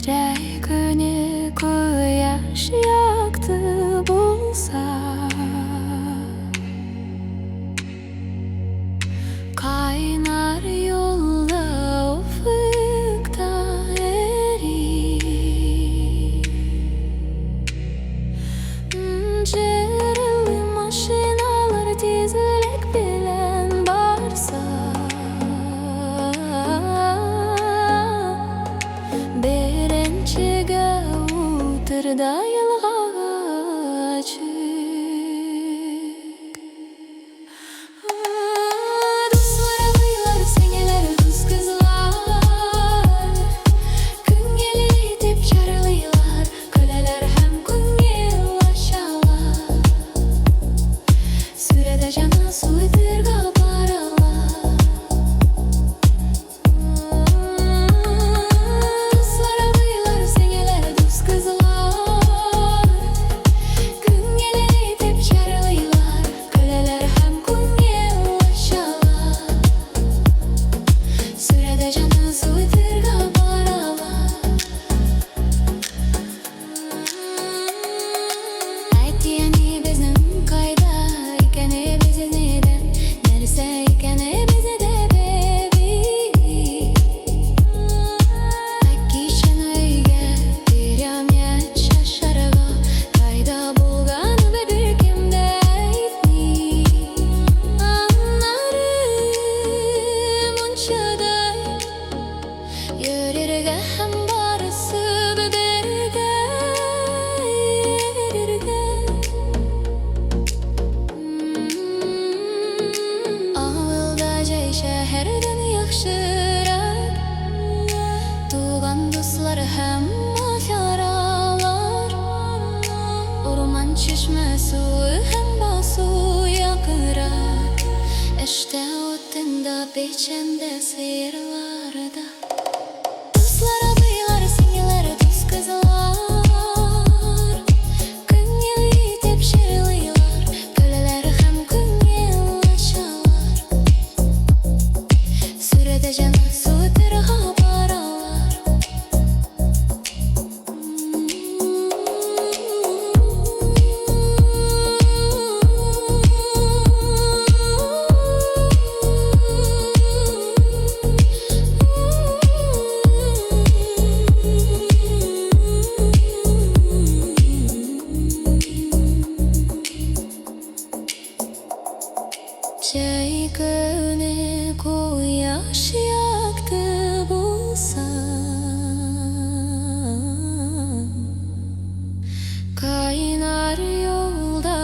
Jay günü koyaş yaktı bulsa, kaynar yolda ufukta erir. Cerili maşinalar tizlik bilen barsa, birinchiga o'tirda yalg'ochik. Do'stlar avaylar, singillar, do'st qizlar, ko'ngilli deb charlaylar, kulalar ham ko'ngillashalar. Surada jana suvtirga boralar. Do'stlar avaylar, singillar, do'st qizlar, ko'ngilli deb charlaylar, kulalar ham ko'ngillashalar. Surada jana suvtirga boralar. Әти-әни bizning qayda ekani biznidan, narsa ekani bizda baby. Akishin uyga beryamyan shasharga, qayda bo'lgani bir kimda aytmay. Anlarim unchaday yurerga ham borisi birga yerga. Avulda jay shahardan yaxshiroq, tugan do'stlar hamma yaralar. O'rmon chishma suvi ham bosuv yoqiraq, ishda o'tinda bechanda sirlarda. Do'stlar avaylar, singillar, do'st qizlar, ko'ngilli deb charlaylar, kulalar ham ko'ngillashalar. Surada jana suvtirga boralar. Jay günü koyaş yaktı bulsa, kaynar yolda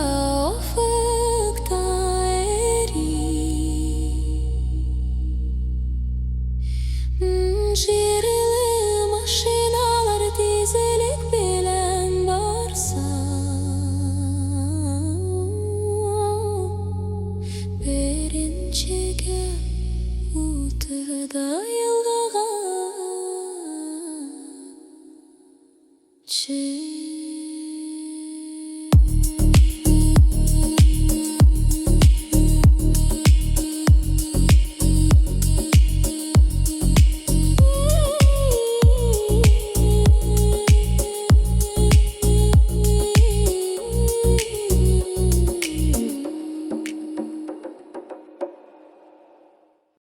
ufukta erir. Cerili maşinalar tizlik bilen barsa, birinchiga o'tirda yalg'ochik.